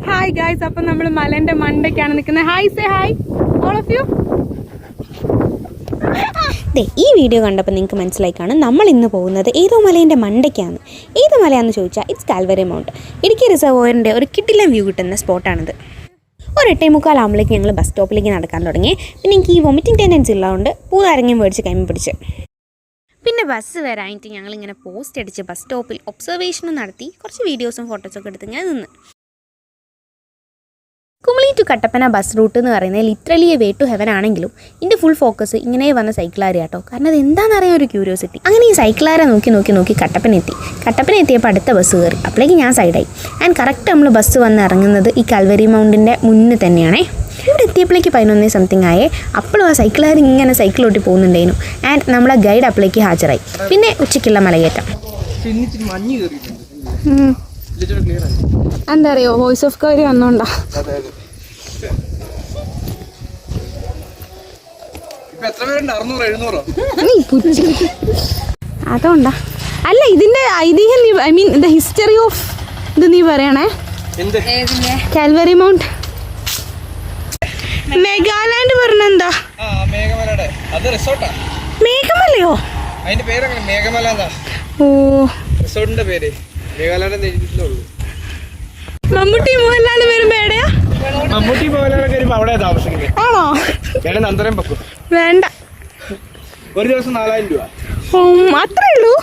Hi guys, അപ്പം നമ്മൾ മലേന്റെ മണ്ടയ്ക്കാണ് നിൽക്കുന്നത്. Hi, say hi all of you. ഈ വീഡിയോ കണ്ടപ്പോൾ നിങ്ങൾക്ക് മനസ്സിലായി കാണും നമ്മൾ ഇന്ന് പോകുന്നത് ഏതോ മലേൻ്റെ മണ്ടയ്ക്കാണ്. ഏത് മലയാണെന്ന് ചോദിച്ചാൽ ഇറ്റ്സ് കാൽവറി മൗണ്ട്. ഇടുക്കി റിസർവോയറിൻ്റെ ഒരു കിടിലൻ വ്യൂ കിട്ടുന്ന സ്പോട്ടാണിത്. ഒരു 8:45 ആകുമ്പോഴേക്ക് ഞങ്ങൾ ബസ് സ്റ്റോപ്പിലേക്ക് നടക്കാൻ തുടങ്ങി. പിന്നെ എനിക്ക് ഈ വൊമിറ്റിംഗ് ടെൻഡൻസി ഉള്ളതുകൊണ്ട് പൂതാരങ്ങയും മേടിച്ച് കൈമ പിടിച്ച്. പിന്നെ ബസ് വരാനായിട്ട് ഞങ്ങളിങ്ങനെ പോസ്റ്റ് അടിച്ച് ബസ് സ്റ്റോപ്പിൽ ഒബ്സർവേഷനും നടത്തി കുറച്ച് വീഡിയോസും ഫോട്ടോസൊക്കെ എടുത്ത് ഞാൻ നിന്ന്. Kumily to Kattappana bus route എന്ന് പറയുന്നത് literally a way to heaven ആണെങ്കിലും ഇതിൻ്റെ ഫുൾ ഫോക്കസ് ഇങ്ങനെ വന്ന സൈക്കിളാര കേട്ടോ. കാരണം അത് എന്താണെന്നറിയാൻ ഒരു ക്യൂരിയോസിറ്റി. അങ്ങനെ ഈ സൈക്കിളാര നോക്കി കട്ടപ്പന എത്തിയപ്പോൾ അടുത്ത ബസ് കയറി. അപ്പോഴേക്ക് ഞാൻ സൈഡായി. ആൻഡ് കറക്റ്റ് നമ്മൾ ബസ് വന്ന് ഇറങ്ങുന്നത് ഈ കാൽവറി മൗണ്ടിൻ്റെ മുന്നിൽ തന്നെയാണേ. ഇവിടെ എത്തിയപ്പോഴേക്ക് 11 സംതിങ് ആയേ. അപ്പോഴും ആ സൈക്കിളുകാർ ഇങ്ങനെ സൈക്കിളോട്ടി പോകുന്നുണ്ടായിരുന്നു. ആൻഡ് നമ്മളെ ഗൈഡ് അപ്പോഴേക്ക് ഹാജരായി. പിന്നെ ഉച്ചയ്ക്കുള്ള മലകയറ്റം. എന്താ അറിയോ, വോയിസ് ഓഫ് കവറി വന്നോണ്ടാ. അതുകൊണ്ടാ അല്ല, ഇതിന്റെ ഐതിഹ്യം നീ, I mean the history of ഇത് നീ പറയണേ. കാൽവറി മൗണ്ട് മേഘാലാൻഡ് പറഞ്ഞെന്താ? മേഘമലയോ? ഓ, മമ്മൂട്ടി മോഹൻലാൽ വരുമ്പോ എവിടെയാ? മമ്മൂട്ടി മോഹൻലാലൊക്കെ വരുമ്പോ അവിടെ താമസിക്കുന്നത്. ആണോ? വേണ്ട, ഒരു ദിവസം 4000 രൂപ. അത്രേ ഉള്ളൂ.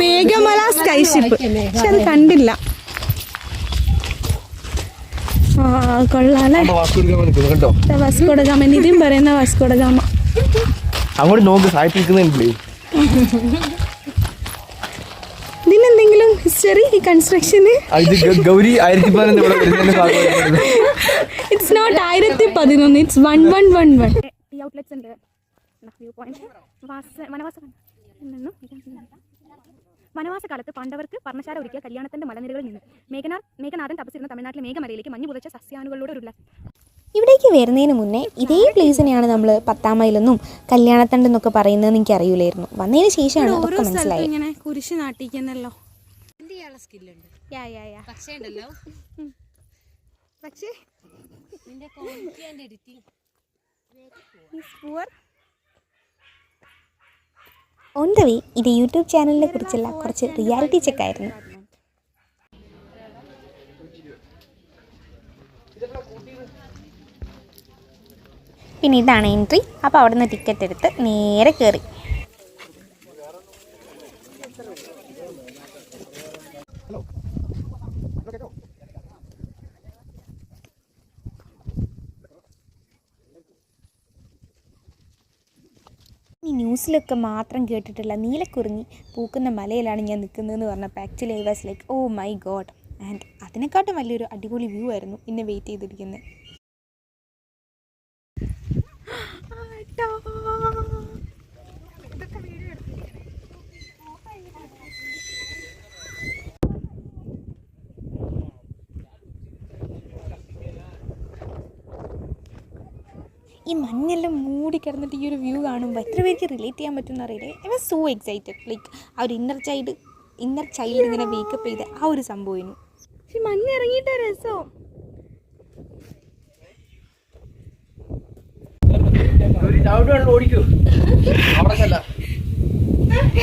മേഘമല സ്കൈഷിപ്പ്, പക്ഷെ അത് കണ്ടില്ല. കൊള്ളാല്ലേ? വാസ്കോഡ ഗാമ, നിതിൻ പറയുന്ന വാസ്കോഡ ഗാമ. അങ്ങോട്ട് നോക്ക്, സായിപ്പിക്കുന്നില്ലേ? ഇതിനെന്തെങ്കിലും ഹിസ്റ്ററി ഈ കൺസ്ട്രക്ഷന്? ഗൗരി 1011. It's not 1011, it's 1111. ഈ ഔട്ട്ലെറ്റ്സ് ഉണ്ട്. വ്യൂ പോയിന്റ് വനവാസകാലത്ത് പാണ്ഡവർക്ക് പർണശാല ഒരുക്കിയ കല്യാണത്തിന്റെ മലനിരകളിൽ നിന്ന് മേഘനാഥൻ തപസ്സിരുന്ന തമിഴ്നാട്ടിലെ മേഘമലയിലേക്ക് മഞ്ഞു പുതച്ച സസ്യാനുകളുടെ ഒരു ഇവിടേക്ക് വരുന്നതിന് മുന്നേ ഇതേ പ്ലേസിനെയാണ് നമ്മൾ 10-ാം മൈലെന്നും കല്യാണത്തണ്ട് എന്നൊക്കെ പറയുന്നതെന്ന് എനിക്ക് അറിയില്ലായിരുന്നു. വന്നതിന് ശേഷമാണ് അതൊക്കെ മനസ്സിലായത്. ഇങ്ങനെ കുരിശ് നാട്ടിക്കുന്നല്ലോ. ഓൺ ദ വേ ഇത് യൂട്യൂബ് ചാനലിനെ കുറിച്ചുള്ള കുറച്ച് റിയാലിറ്റി ചെക്കായിരുന്നു. പിന്നെ ഇതാണ് എൻട്രി. അപ്പോൾ അവിടെ നിന്ന് ടിക്കറ്റ് എടുത്ത് നേരെ കയറി. ഈ ന്യൂസിലൊക്കെ മാത്രം കേട്ടിട്ടുള്ള നീലക്കുറിഞ്ഞി പൂക്കുന്ന മലയിലാണ് ഞാൻ നിൽക്കുന്നതെന്ന് പറഞ്ഞപ്പോൾ actually I was like oh my God. And അതിനെക്കാട്ടും വലിയൊരു അടിപൊളി വ്യൂ ആയിരുന്നു ഇന്നെ വെയിറ്റ് ചെയ്തിരിക്കുന്നത്. ഈ മഞ്ഞെല്ലാം മൂടി കിടന്നിട്ട് ഈ ഒരു വ്യൂ കാണുമ്പോൾ എത്ര പേർക്ക് റിലേറ്റ് ചെയ്യാൻ പറ്റുമെന്ന് അറിയില്ലേ. I was so excited. Like ആ ഒരു ഇന്നർ ചൈൽഡ് ഇങ്ങനെ വേക്കപ്പ് ചെയ്ത ആ ഒരു സംഭവം. പക്ഷെ മഞ്ഞ് ഇറങ്ങിയിട്ട് രസോ.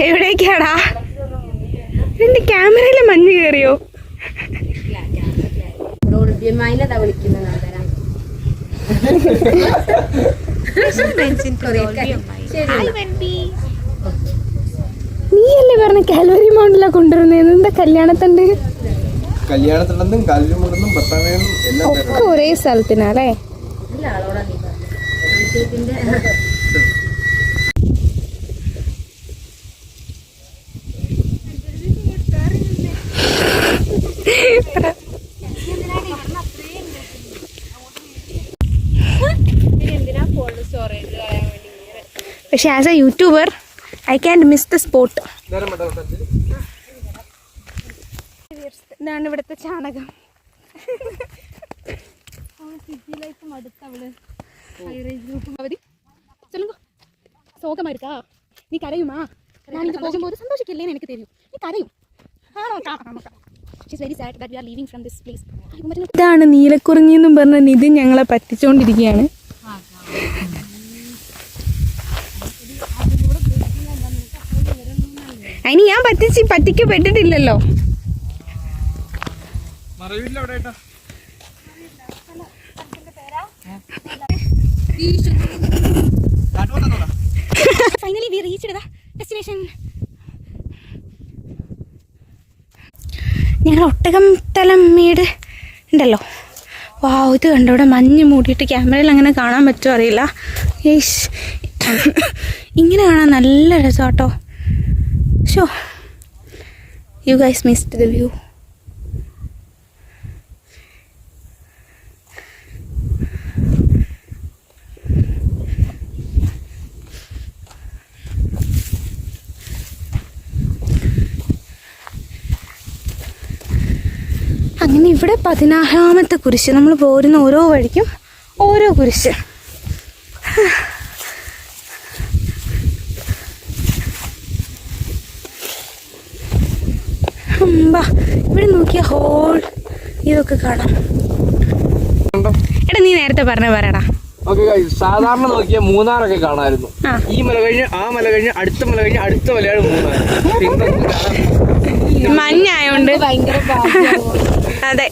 എവിടേക്കാടാ? എന്റെ ക്യാമറയിലെ മഞ്ഞ് കയറിയോ? നീയല്ലേ പറഞ്ഞ കാൽവറി മൗണ്ടിലാ കൊണ്ടുവരുന്നത്? എന്താ കല്യാണത്തണ്ട്? ഒക്കെ ഒരേ സ്ഥലത്തിനല്ലേ? പക്ഷെ as A YouTuber I can't miss the spot. ഇതാണ് ഇവിടുത്തെ ചാണകം. സോകമായിരിക്കാ? നീ കരയുമാ? ഞാൻ ഇത് പോകുമ്പോൾ ഒരു സന്തോഷിക്കില്ലേന്ന് എനിക്ക് തരും. നീ കരയും? ആണോ? കാണാം. ഇതാണ് നീലക്കുറിഞ്ഞി എന്നും പറഞ്ഞ നിതിൻ ഞങ്ങളെ പറ്റിച്ചോണ്ടിരിക്കുകയാണ്. അതിന് ഞാൻ പറ്റിക്കപ്പെട്ടിട്ടില്ലല്ലോ. Finally we reached the destination. ഞങ്ങൾ ഒട്ടകം തലമേട് ഉണ്ടല്ലോ. വാവ്, ഇത് കണ്ടോ, ഇവിടെ മഞ്ഞ് മൂടിയിട്ട് ക്യാമറയിൽ അങ്ങനെ കാണാൻ പറ്റുമോ അറിയില്ല. യേശ്, ഇങ്ങനെ കാണാൻ നല്ല രസമാട്ടോ. So, you guys missed the view. അങ്ങനെ ഇവിടെ 16ാമത്തെ കുരിശ്. നമ്മൾ പോരുന്ന ഓരോ വഴിക്കും ഓരോ കുരിശ്. ഇവിടെ നോക്കിയ ഹോൾ ഇതൊക്കെ കാണാം. എടാ, നീ നേരത്തെ പറയടാ. സാധാരണ നോക്കിയ മൂന്നാറൊക്കെ കാണാമായിരുന്നു. ഈ മല കഴിഞ്ഞ് ആ മല കഴിഞ്ഞ് അടുത്ത മല കഴിഞ്ഞ് അടുത്ത മലയാണ് മൂന്നാർ. മഞ്ഞായോണ്ട് അതെ.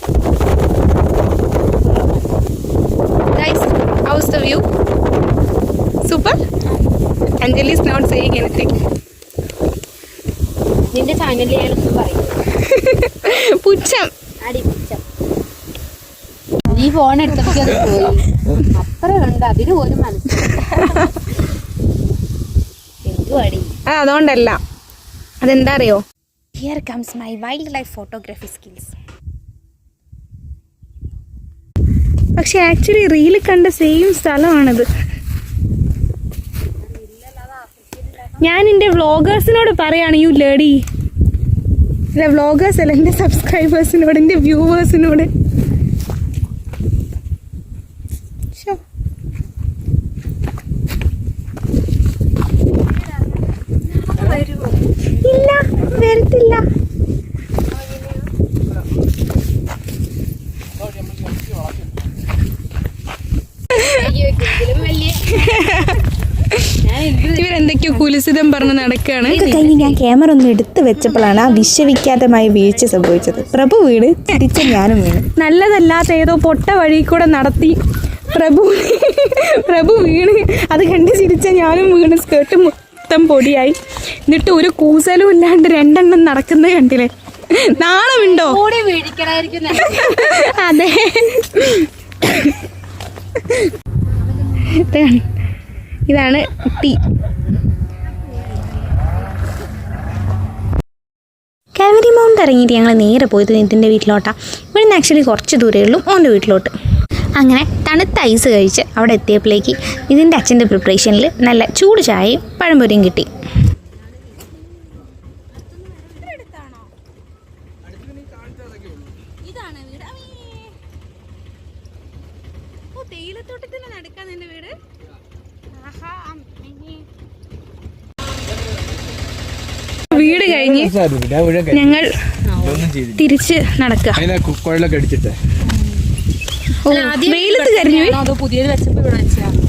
Guys, how's the view? Super? Anjali is not saying anything. നിന്റെ ചാനലിൽ പുച്ഛം. നീ ഫോൺ എടുത്തപ്പോൾ അത് പോയി. അപ്പുറം ഉണ്ട്, അതിന് പോലും മനസ്സിലായി. അതുകൊണ്ടല്ല, അതെന്താ അറിയോ? Here comes my wildlife photography skills. പക്ഷെ ആക്ച്വലി റീല് കണ്ട സെയിം സ്ഥലമാണത്. ഞാൻ എൻ്റെ വ്ളോഗേഴ്സിനോട് പറയാണ്, യു ലേഡി. അല്ല, വ്ളോഗേഴ്സ് അല്ല, എൻ്റെ സബ്സ്ക്രൈബേഴ്സിനോട്, എൻ്റെ വ്യൂവേഴ്സിനോട്. ഇല്ല, വരത്തില്ല. ഇവരെന്തൊക്കെയോ കുലിസിതം പറഞ്ഞ് നടക്കുകയാണ്. കഴിഞ്ഞ് ഞാൻ ക്യാമറ ഒന്ന് എടുത്ത് വെച്ചപ്പോഴാണ് ആ വിശ്വവിഖ്യാതമായ വീഴ്ച സംഭവിച്ചത്. പ്രഭു വീണ് തിരിച്ച ഞാനും വീണ്. നല്ലതല്ലാത്ത ഏതോ പൊട്ട വഴി കൂടെ നടത്തി പ്രഭു വീണ്. അത് കണ്ട് ചിരിച്ച ഞാനും വീണ്. സ്കേർട്ട് മൊത്തം പൊടിയായി. എന്നിട്ട് ഒരു കൂസലും ഇല്ലാണ്ട് 2 എണ്ണം നടക്കുന്നത് കണ്ടില്ലേ? നാണമുണ്ടോ? അതെ, ഇതാണ് ടീ. കാൽവരി മൗണ്ട് ഇറങ്ങിയിട്ട് ഞങ്ങൾ നേരെ പോയത് നിതിൻ്റെ വീട്ടിലോട്ടാണ്. ഇവിടെ നിന്ന് ആക്ച്വലി കുറച്ച് ദൂരമേ ഉള്ളൂ ഓൻ്റെ വീട്ടിലോട്ട്. അങ്ങനെ തണുത്ത ഐസ് കഴിച്ച് അവിടെ എത്തിയപ്പോഴേക്ക് ഇതിൻ്റെ അച്ഛൻ്റെ പ്രിപ്പറേഷനിൽ നല്ല ചൂട് ചായയും പഴംപൊരിയും കിട്ടി. വീട് കഴിഞ്ഞ് ഞങ്ങൾ തിരിച്ച് നടക്കുക. വെയിലത്ത് കരിഞ്ഞു.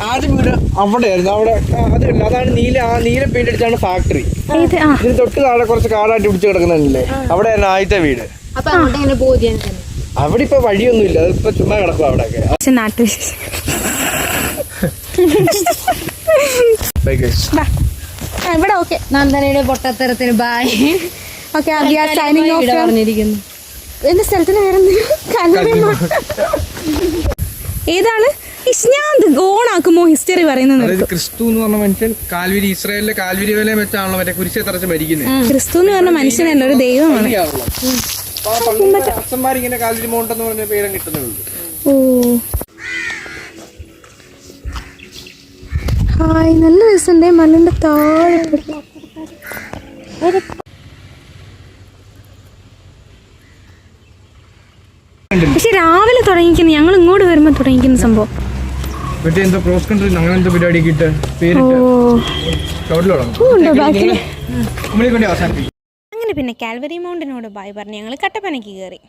ആദ്യം വീട് അവിടെയായിരുന്നു. അവിടെ അതല്ല, അതാണ് നീല പെയിന്റ് അടിച്ചാണ് ഫാക്ടറി. ഇതിന് തൊട്ട് താഴെ കുറച്ച് കാടായിട്ട് പിടിച്ച് കിടക്കുന്നുണ്ടല്ലേ, അവിടെയാണ് ആദ്യത്തെ വീട്. അവിടെ ഇപ്പൊ വഴിയൊന്നുമില്ല, അതിപ്പോ ചുമ്മാ കിടക്കും അവിടെയൊക്കെ. ഇവിടെ ഓക്കെ. നന്ദനയുടെ പൊട്ടത്തരത്തിന് ബൈ. ഓക്കെ, പറഞ്ഞിരിക്കുന്നു. എന്റെ സ്ഥലത്തിന് വേറെ ഏതാണ്? ഇസ്നാന്ത് ഓണാക്കുമോ ഹിസ്റ്ററി പറയുന്നത്? ക്രിസ്തു എന്ന് പറഞ്ഞ മനുഷ്യൻ കാൽവരി, ഇസ്രായേലിലെ കാൽവരി വേലയെ വെച്ചാണല്ലോ മറ്റേ കുരിശെ തറച്ച് മരിക്കുന്നത്. ക്രിസ്തു എന്ന് പറഞ്ഞ മനുഷ്യനല്ല, ഒരു ദൈവമാണ്. അച്ഛന്മാരിങ്ങനെ കാൽവരി മൗണ്ട് എന്ന് പറഞ്ഞ പേരും കിട്ടുന്നുണ്ട്. ഓ ഹായ്, നല്ല രസമുണ്ടേ മലന്റെ താഴെ. പക്ഷെ രാവിലെ തുടങ്ങിക്കുന്ന, ഞങ്ങൾ ഇങ്ങോട്ട് വരുമ്പോ തുടങ്ങിക്കുന്ന സംഭവം. ക്രോസ് കൺട്രി അങ്ങനെ എന്തോ പരിപാടി അങ്ങനെ അങ്ങനെ പിന്നെ കാൽവറി മൗണ്ടിനോട് ബായ് പറഞ്ഞ് ഞങ്ങൾ കട്ടപ്പനയ്ക്ക് കയറി.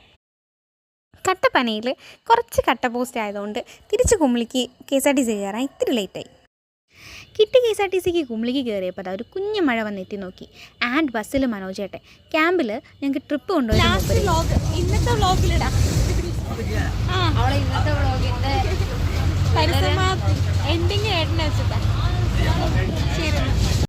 കട്ടപ്പനയിൽ കുറച്ച് കട്ട പോസ്റ്റ് ആയതുകൊണ്ട് തിരിച്ച് കുമളിക്ക് KSRTC കയറാൻ ഇത്തിരി ലേറ്റായി. കിട്ടി KSRTCക്ക് കുമളിക്ക് കയറിയപ്പോൾ അതാ ഒരു കുഞ്ഞു മഴ വന്നെത്തി നോക്കി. ആൻഡ് ബസ്സിൽ മനോജേട്ടെ ക്യാമ്പിൽ ഞങ്ങൾക്ക് ട്രിപ്പ് കൊണ്ടുപോയി. ഇന്നത്തെ വ്ളോഗിലിടാം. ഇന്നത്തെ വ്ളോഗിൻ്റെ എൻഡിങ് ഏട്ടനെ വെച്ചിട്ടാണ്. ശരി.